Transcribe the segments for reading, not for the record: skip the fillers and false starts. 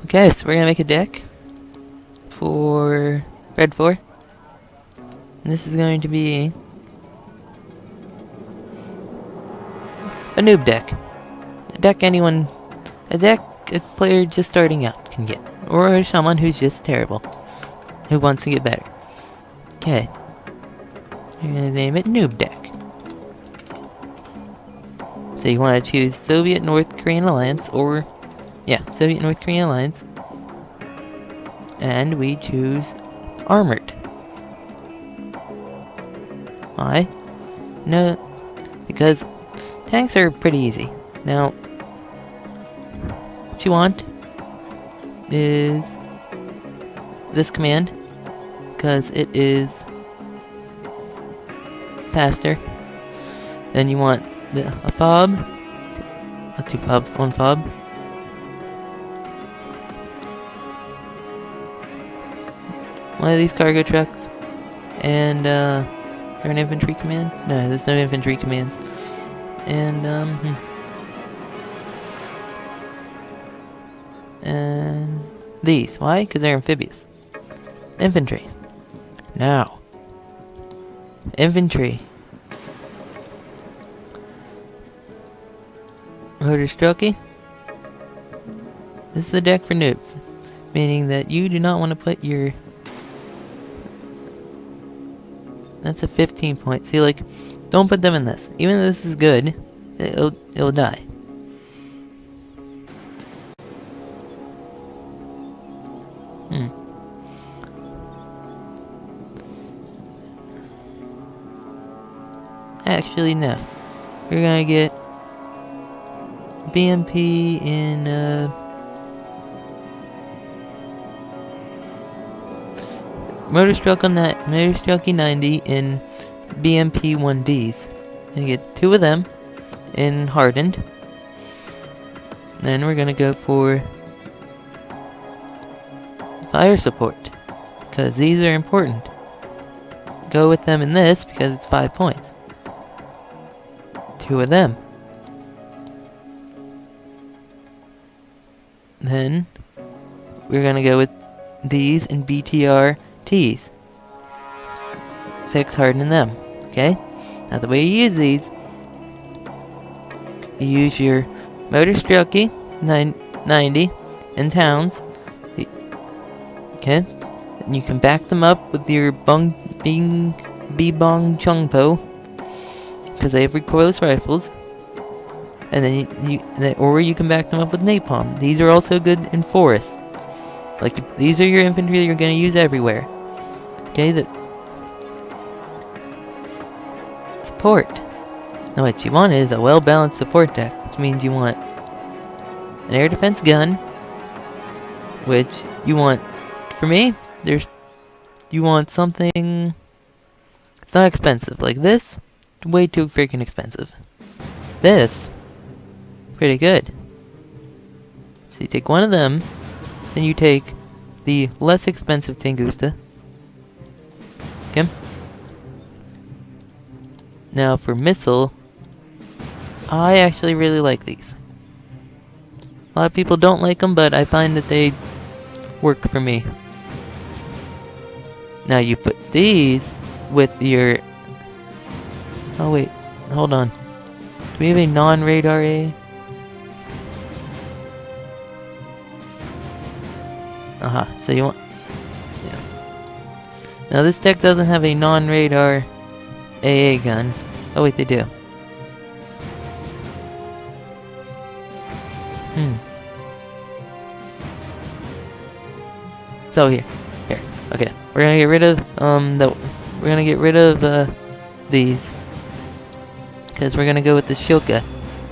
Okay, so we're gonna make a deck for Red 4. And this is going to be a noob deck. A deck a player just starting out can get. Or someone who's just terrible, who wants to get better. Okay. You're gonna name it Noob Deck. So you want to choose Soviet-North Korean Alliance, or... yeah, Soviet-North Korean Alliance. And we choose Armored. Why? No, because tanks are pretty easy. Now, what you want is this command, because it is faster. Then you want a fob, not two fobs, one fob. One of these cargo trucks, and or an infantry command? No, there's no infantry commands. And and these. Why? Because they're amphibious. Infantry. Now, infantry. Motor Strokey. This is a deck for noobs, meaning that you do not want to put your... That's a 15 point. See, like, don't put them in this. Even though this is good, it'll die. Actually, no. We're gonna get BMP in Motor Strokey 90 in BMP 1Ds. Gonna get 2 of them in Hardened. Then we're gonna go for Fire Support, because these are important. Go with them in this because it's 5 points. 2 of them. Then we're gonna go with these in BTR T's. 6 harden them. Okay? Now the way you use these, you use your Motor Strokey 90 in towns. Okay? And you can back them up with your Bong Chungpo, because they have recoilless rifles. And then or you can back them up with napalm. These are also good in forests. Like, these are your infantry that you're gonna use everywhere. Okay, support. Now what you want is a well-balanced support deck, which means you want an air defense gun, which you want, for me, you want something, it's not expensive. Like this, way too freaking expensive. This, pretty good. So you take one of them, then you take the less expensive Tunguska. Okay. Now for missile, I actually really like these. A lot of people don't like them, but I find that they work for me. Now you put these with your... oh wait, hold on. Do we have a non-radar A? So you want... yeah. Now this deck doesn't have a non-radar AA gun. Oh wait, they do. So here. Okay, we're gonna get rid of these, because we're gonna go with the Shilka.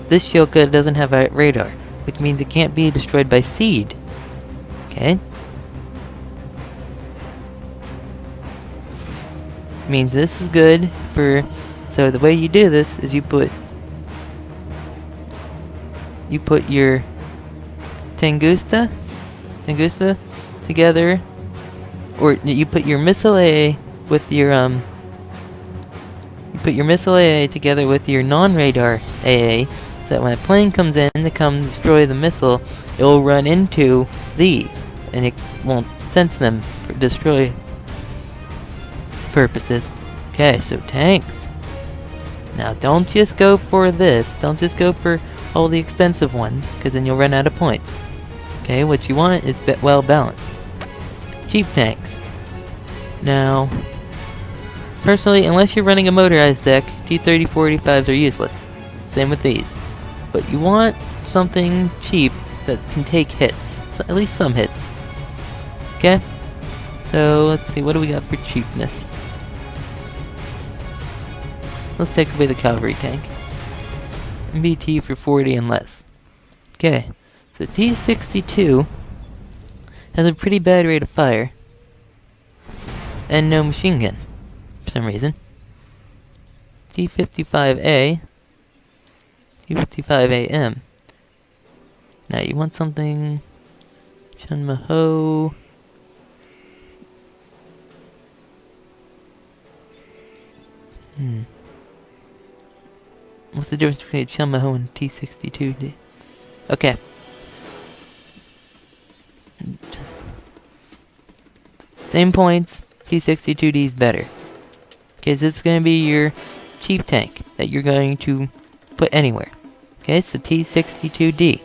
This Shilka doesn't have a radar, which means it can't be destroyed by seed. Okay. Means this is good for... so the way you do this is you put your Tunguska together, or you put your missile AA with your together with your non-radar AA, so that when a plane comes in to come destroy the missile, it will run into these, and it won't sense them for destroy purposes. Okay, so tanks. Now don't just go for this, don't just go for all the expensive ones, because then you'll run out of points. Okay, what you want is well balanced. Cheap tanks. Now, personally, unless you're running a motorized deck, T-30-45s are useless. Same with these. But you want something cheap that can take hits. So at least some hits. Okay? So, let's see, what do we got for cheapness? Let's take away the cavalry tank. MBT for 40 and less. Okay, so T-62 has a pretty bad rate of fire. And no machine gun, for some reason. T-55A, T-55AM. Now you want something... Chunmaho... What's the difference between a Chunmaho and T-62D? Okay. Same points, T-62D is better. Okay, so this is going to be your cheap tank that you're going to put anywhere. Okay, it's the T-62D.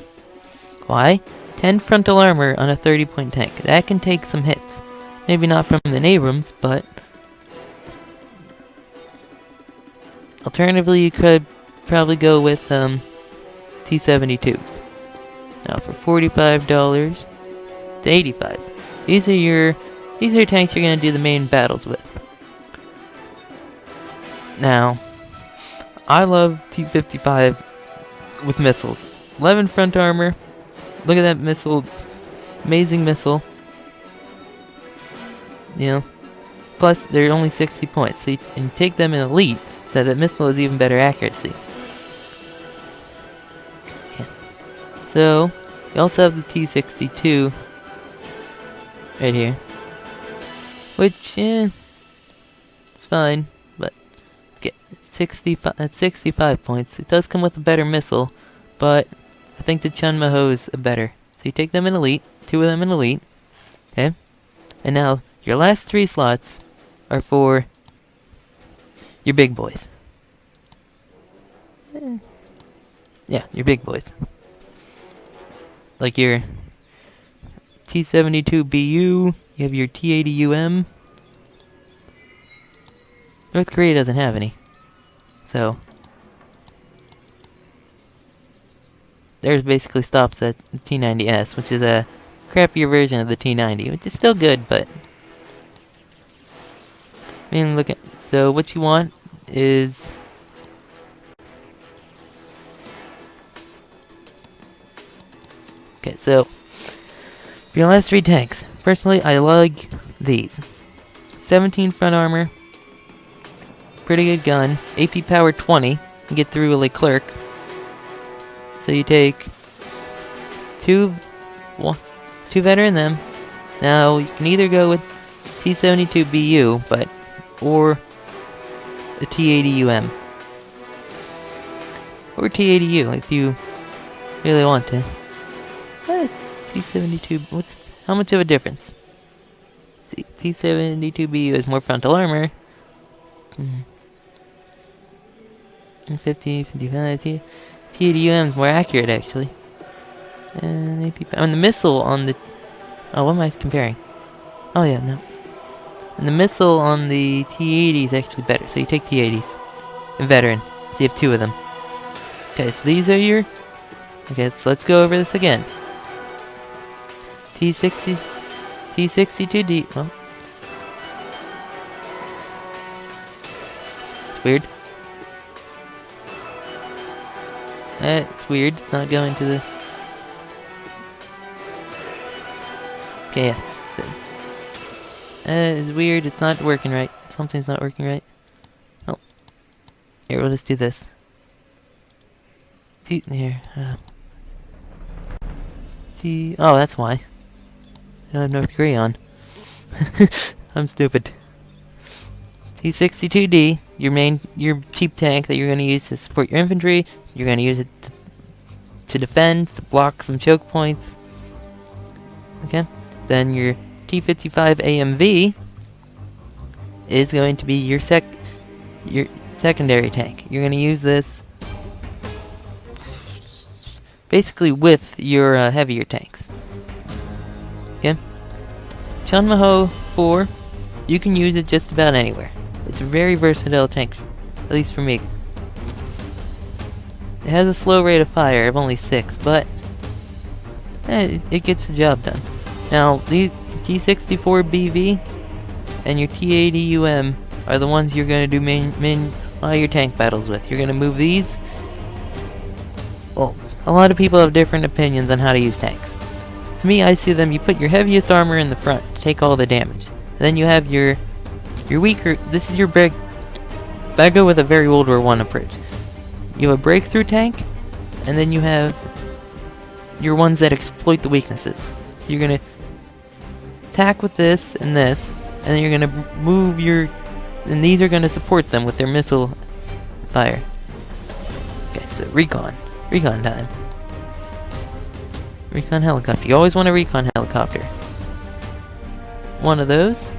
Why? 10 frontal armor on a 30-point tank. That can take some hits. Maybe not from the Abrams, but... Alternatively, you could probably go with T-72s. Now for $45 to $85. These are tanks you're gonna do the main battles with. Now, I love T-55 with missiles. 11 front armor. Look at that missile. Amazing missile. You know. Plus, they're only 60 points, so you can take them in elite, so that missile has even better accuracy. Yeah. So, you also have the T-62 right here. Which, it's fine, but get 65 points. It does come with a better missile, but I think the Chunmaho is better. So you take them in elite, 2 of them in elite, okay? And now, your last 3 slots are for your big boys. Yeah, your big boys. Like your T-72BU, you have your T-80UM. North Korea doesn't have any. So, theirs basically stops at the T-90S, which is a crappier version of the T-90, which is still good, but... I mean, look at... So, what you want is... Okay, so... For your last 3 tanks, personally, I like these. 17 front armor. Pretty good gun. AP power 20. You get through a Leclerc. So you take... 2 veteran them. Now, you can either go with T-72BU, but... Or... a T-80UM. Or T-80U, if you really want to. T-72, how much of a difference? T-72BU has more frontal armor. 55, T-80UM is more accurate, actually. And the missile on the... Oh, what am I comparing? Oh, yeah, no. And the missile on the T-80 is actually better, so you take T-80s. And veteran, so you have 2 of them. Okay, so these are your... Okay, so let's go over this again. T-62D... Well... It's weird. It's weird. It's not going to the... Okay, yeah. It's weird. It's not working right. Something's not working right. Oh. Here, we'll just do this. Here. Oh, that's why. I don't have North Korea on. I'm stupid. T-62D, your cheap tank that you're going to use to support your infantry. You're going to use it to defend, to block some choke points. Okay, then your T-55 AMV is going to be your secondary tank. You're going to use this basically with your heavier tanks. Okay, Chunmaho 4, you can use it just about anywhere. It's a very versatile tank, at least for me. It has a slow rate of fire of only 6, but it gets the job done. Now, the T-64BV and your T-80UM are the ones you're going to do all your tank battles with. You're going to move these. Well, a lot of people have different opinions on how to use tanks. To me, I see them, you put your heaviest armor in the front to take all the damage. And then you have your weaker, this is your break. I go with a very World War I approach. You have a breakthrough tank, and then you have your ones that exploit the weaknesses. So you're going to attack with this, and then you're going to move and these are going to support them with their missile fire. Okay, so recon time. Recon helicopter. You always want a recon helicopter. One of those.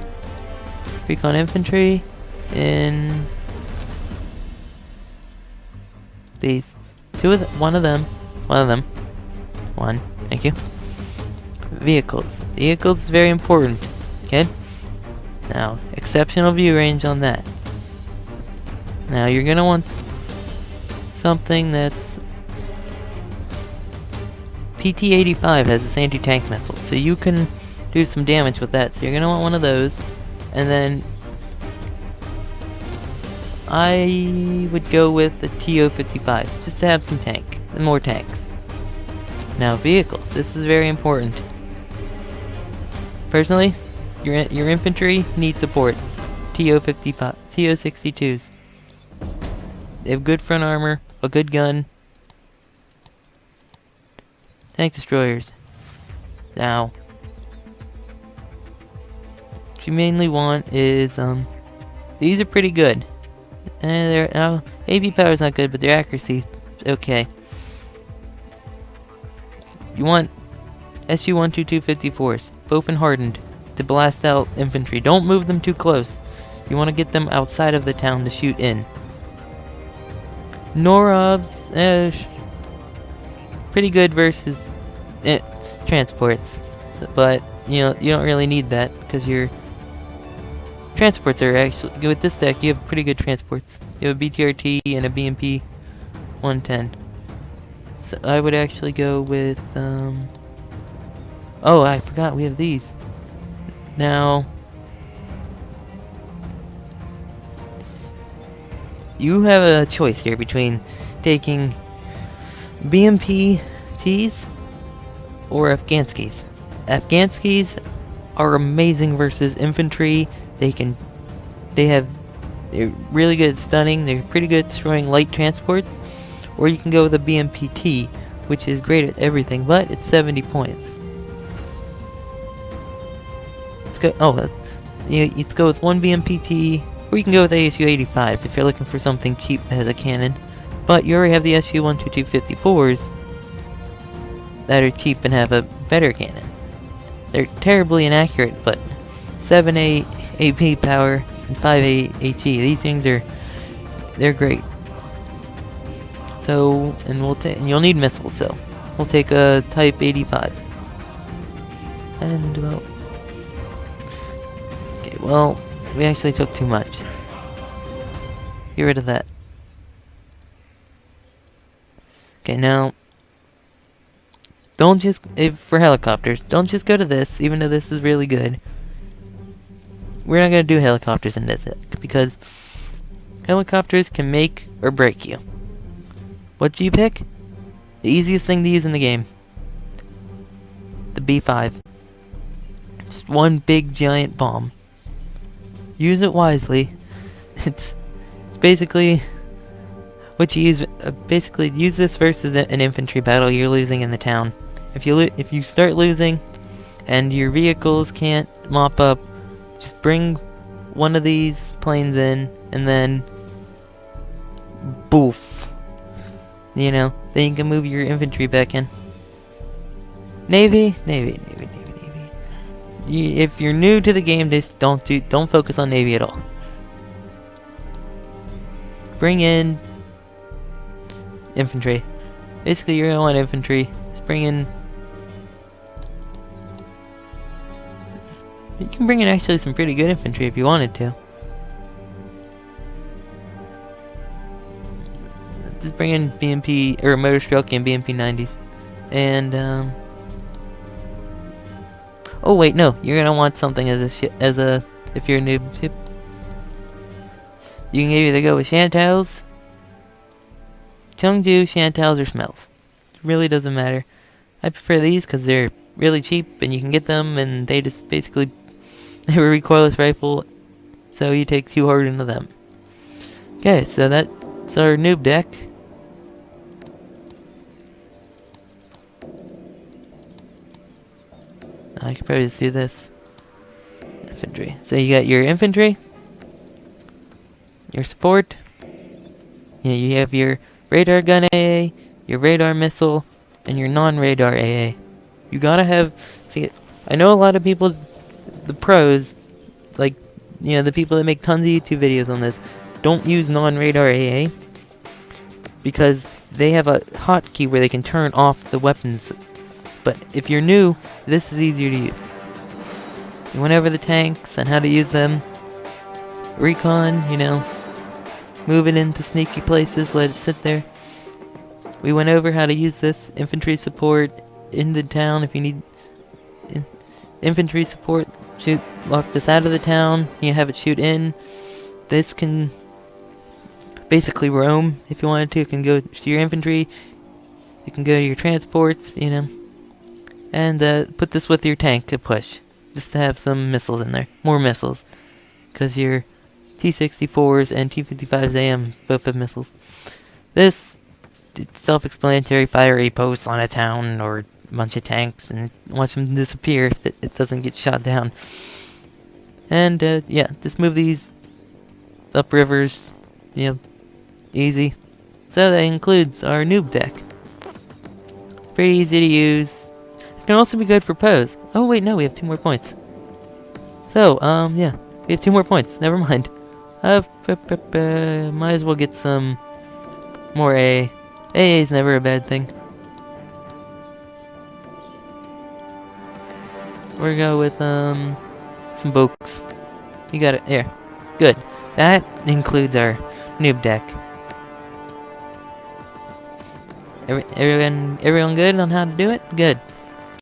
Recon infantry in these. One of them. Thank you. Vehicles. Vehicles is very important. Okay? Now, exceptional view range on that. Now, you're gonna want something that's PT-85 has this anti-tank missile, so you can do some damage with that. So you're gonna want one of those, and then I would go with the TO-55 just to have some tank and more tanks. Now vehicles, this is very important. Personally, your infantry needs support. TO-55, TO-62s. They have good front armor, a good gun. Tank destroyers. Now, what you mainly want is, these are pretty good. And their AP power is not good, but their accuracy is okay. You want SU-122 54s, both and hardened, to blast out infantry. Don't move them too close. You want to get them outside of the town to shoot in. Noobs, pretty good versus transports, but you don't really need that because your transports are actually with this deck. You have pretty good transports. You have a BTRT and a BMP 110. So I would actually go with oh, I forgot we have these. Now you have a choice here between taking BMP-Ts or Afghanskis. Afghanskis are amazing versus infantry. They're really good at stunning. They're pretty good at destroying light transports. Or you can go with a BMP-T, which is great at everything, but it's 70 points. Let's go. Let's go with one BMP-T, or you can go with ASU-85s if you're looking for something cheap that has a cannon. But you already have the SU-122 54s that are cheap and have a better cannon. They're terribly inaccurate, but 7A AP power and 5A HE. These things they're great. So, and you'll need missiles, so we'll take a Type 85. And well, we actually took too much. Get rid of that. Okay, now don't just for helicopters. Don't just go to this, even though this is really good. We're not gonna do helicopters in this because helicopters can make or break you. What do you pick? The easiest thing to use in the game. The B5. It's one big giant bomb. Use it wisely. It's basically what you use. Basically, use this versus an infantry battle you're losing in the town. If you start losing, and your vehicles can't mop up, just bring one of these planes in, and then boof. you know, then you can move your infantry back in. Navy. If you're new to the game, just don't focus on Navy at all. Bring in infantry. Basically, you're gonna want infantry. Just bring in. You can bring in actually some pretty good infantry if you wanted to. Just bring in BMP or Motor Strelky and BMP 90s, and oh wait, no, you're gonna want something as a if you're a noob ship. You can either go with Chantails, Chengdu, Chantails, or Smells. It really doesn't matter. I prefer these because they're really cheap and you can get them, and they just basically they have a recoilless rifle, so you take 2 hard into them. Okay, so that's our noob deck. I could probably just do this. Infantry. So you got your infantry, your support, you have your radar gun AA, your radar missile, and your non-radar AA. You gotta have... See, I know a lot of people, the pros, like, you know, the people that make tons of YouTube videos on this, don't use non-radar AA, because they have a hotkey where they can turn off the weapons. But if you're new, this is easier to use. You went over the tanks and how to use them. Recon, you know, move it into sneaky places, let it sit there. We went over how to use this infantry support in the town if you need infantry support. Lock this out of the town, you have it shoot in. This can basically roam if you wanted to. It can go to your infantry, you can go to your transports, you know. And put this with your tank to push, just to have some missiles in there, more missiles, because your T-64s and T-55s AMs both have missiles. This, self-explanatory, fire a post on a town or a bunch of tanks and watch them disappear if it doesn't get shot down. And yeah, just move these up rivers, you know, easy. So that includes our noob deck. Pretty easy to use. Can also be good for pose. Oh wait, no, we have 2 more points. So, yeah, we have 2 more points. Never mind. Might as well get some more AA. AA is never a bad thing. We're gonna go with some books. You got it. There. Good. That includes our noob deck. Everyone good on how to do it? Good.